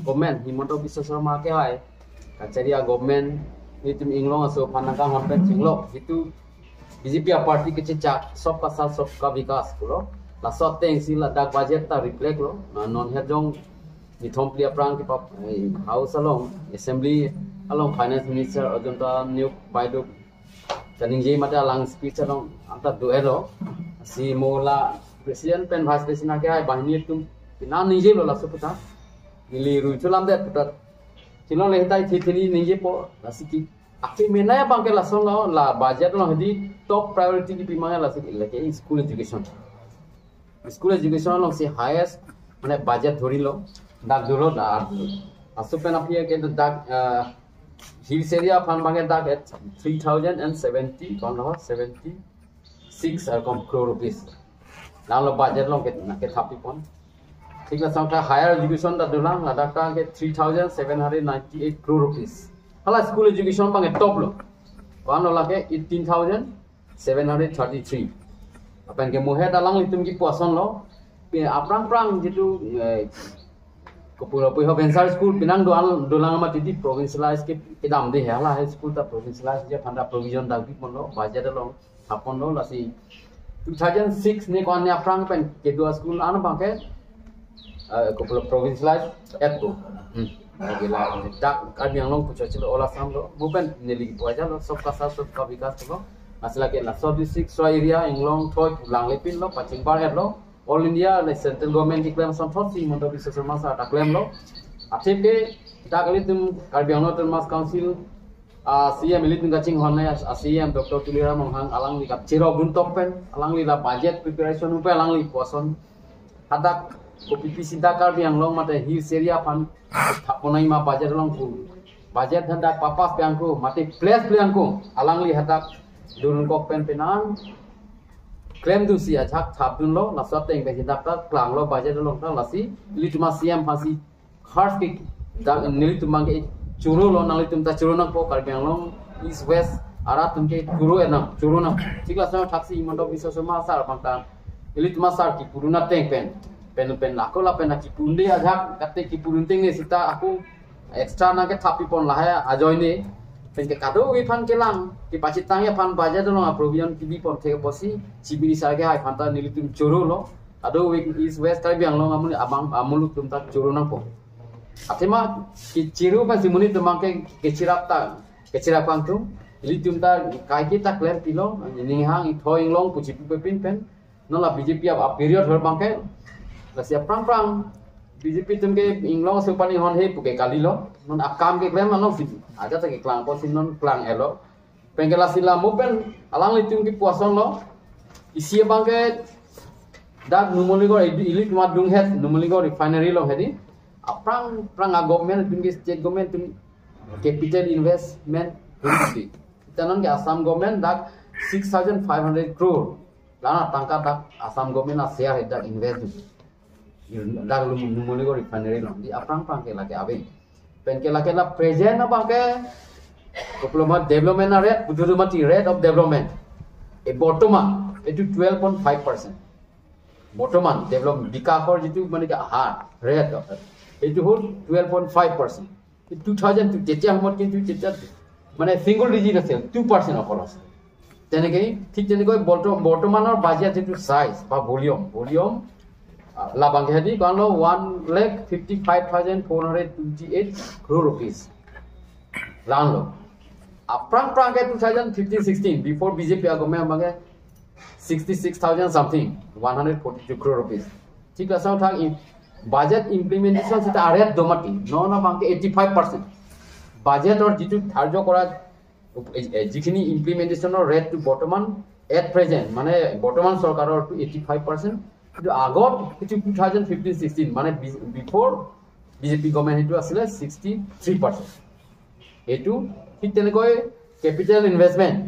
government Himanta Biswa Sarma ke hai kacaria government itu inglong aso panangka honpen cinglok itu BJP party ke cecak सबका साथ सबका विकास kuro la sotte sila dak budget ta reflect lo non hedong ni thompli aprang ke pap house along assembly along finance minister ajonta new baido taning je mata lang speech along anta duelo si mola president pen vice president ke hai bahini tum na nije lo la suputa nili ru chulam de putat chilo le tai thithini nije po la siki akhi menaya bangke la song la budget lo hedi top priority ki pimanga la siki like school education lo si highest mane budget dhori lo dak duro da asupen apia ke dak hills area fan bange dak at 3070 76 crore rupees now lo budget lo ke thapi pon ठीक है संख्या higher education दा दुलांग लदाख के 3798 crore rupees hala school education bange top lo wan la ke 18733 apan ke mohe dalang litum ki poson lo aprang prang jitu kopura poi ho venture school pinang dulang ma titi provincialize ke dam de hala high school ta provincialize je phanda provision da bi pon lo budget lo hapon lo lasi 2006 ne kon ne aprang pen ke dua school an bange couple of provincialized airport gila dak kami yang long pucuk cilo olah samlo bukan nili aja lo सबका साथ सबका विकास lo masala ke la sub district so area inglong thoi pulang lepin lo paching bar lo all india like central government declare some thought si Himanta Biswa Sarma sa ta claim lo athip ke ta kali tum karbi anglo termas council CM elit ngaching honai CM Dr. Tulira Monghang alang li kap chiro gun topen alang li la budget preparation upe alang li poson hadak kopi sinta karbi yang long mate hills area pan thaponai ma budget long ku budget handa papas piangku mate place piangku alang li hatak durun kok pen penan claim tu si ajak thapun lo la soteng be hindak ta klang lo budget long ta lasi lituma CM phasi khars ki nili tumang ke churu lo nali tumta churu nak po karbi yang long east west ara tumke churu enam churu na tikla sa thaksi Himanta Biswa Sarma sar pangta ilituma sar ki puruna teng pen pen aku la pen ki pundi ajak kate ki purunting ni sita aku extra na ke thapi pon la ha ajoy ni pen ke kado wi phan ke lang ki pachitang ya phan baja do na provision ki bi pon the posi chibiri sa ke hai phan ta nilitum choro lo ado wi is west kai biang lo amuni abang amulu tum ta choro na po atima ki chiru pa simuni tumang ke chirap pang tu nilitum ta kai ki ta claim pilo ning hang i thoing long puchi pin pen no la BJP ab period hor bang ke la siap prang BJP tum ke inglong supani hon he puke kali lo non akam ke klem lo fit aja ta ke klang po sin non klang elo pengela sila mopen alang litum ki puason lo isi bang ke dak numoligo ilit ma dung het numoligo refinery lo hedi prang a government tum ke state government tum capital investment policy tanon ke Assam government dak 6500 crore lana tangka dak Assam government a share het dak invest dak numoligo refinery lo di aprang ke lake abe pen ke lake la present apa ke diploma development rate budurumati rate of development e bottoman etu 12.5% bottoman development bikakor jitu mane ke har rate etu hol 12.5% 2000 jetia homot kintu jetia mane single digit ase 2% okol ase teneke thik teneke bottomanor budget jitu size ba volume la bang hedi kanlo 1,55,428 crore rupees lanlo aprang ke 2015-16 before BJP government bange 66,000 something 142 crore rupees ঠিক আছে থাক budget implementation sita aret domati no bange 85% budget or jitu dharjo kora jikhini implementation or rate to bottoman at present mane bottoman sarkaror to 85% কিন্তু আগত কিছু 2015-16 মানে before BJP government হেতু আছিল 63% এটু ঠিক তেনেকৈ ক্যাপিটাল ইনভেস্টমেন্ট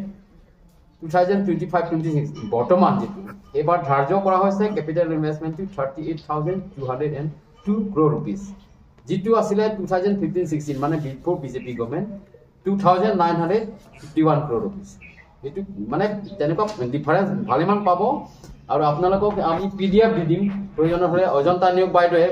2025-26 বর্তমান যেটো এবাৰ ধাৰ্য কৰা হৈছে ক্যাপিটাল ইনভেস্টমেন্ট 38,202 crore rupees যেটো আছিল 2015-16 মানে before BJP government 2,951 crore rupees এটু মানে তেনেকুৱা ডিফাৰেন্স ভালেমান পাব আৰু আপোনালোকক আমি PDF দি দিম প্ৰয়োজন হলে অজন্তা নিয়োগ বাইদেৱে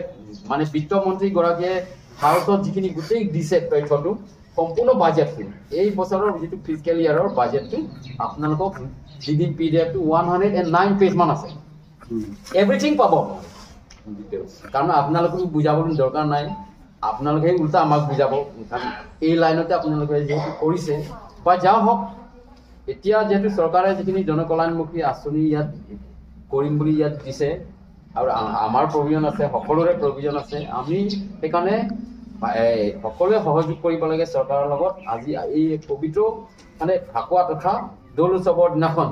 মানে বিত্ত মন্ত্ৰী গৰাকীয়ে ভাৰতত যিখিনি গোটেই দিছে তথ্যটো সম্পূৰ্ণ বাজেটটো এই বছৰৰ যিটো ফিজিকেল ইয়াৰৰ বাজেটটো আপোনালোকক দি দিম পিডিএফটো 109 পেজ মান আছে এভৰিথিং পাব কাৰণ আপোনালোকক বুজাবলৈ দৰকাৰ নাই আপোনালোকে উল্টা আমাক বুজাব কাৰণ এই লাইনতে আপোনালোকে যেহেতু কৰিছে বা যা হওক এতিয়া যেহেতু চৰকাৰে যিখিনি জনকল্যাণমুখী আঁচনি ইয়াত কৰিম বুলি ইয়াত দিছে আৰু আমাৰ প্ৰভিজন আছে সকলোৰে প্ৰভিজন আছে আমি সেইকাৰণে সকলোৱে সহযোগ কৰিব লাগে চৰকাৰৰ লগত আজি এই পবিত্ৰ মানে ফাকুৱা তথা দৌল উৎসৱৰ দিনাখন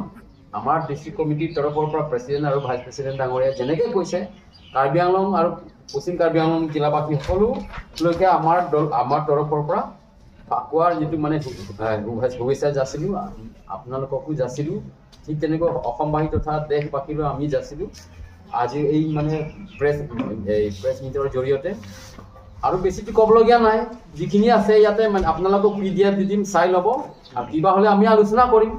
আমাৰ ডিষ্ট্ৰিক্ট কমিটিৰ তৰফৰ পৰা প্ৰেচিডেণ্ট আৰু ভাইচ প্ৰেচিডেণ্ট ডাঙৰীয়া যেনেকৈ কৈছে কাৰ্বি আংলং আৰু পশ্চিম কাৰ্বি আংলং জিলাবাসী সকলোলৈকে আমাৰ তৰফৰ পৰা ফাকুৱাৰ যিটো মানে শুভেচ্ছা যাচিলোঁ আপোনালোককো যাচিলোঁ ঠিক তেনেকৈ অসমবাসী তথা দেশবাসীলৈ আমি যাচিলোঁ আজি এই মানে প্ৰেছ মিটৰ জৰিয়তে আৰু বেছিটো ক'বলগীয়া নাই যিখিনি আছে ইয়াতে মানে আপোনালোকক পিডিএফ দি দিম চাই ল'ব আৰু কিবা হ'লে আমি আলোচনা কৰিম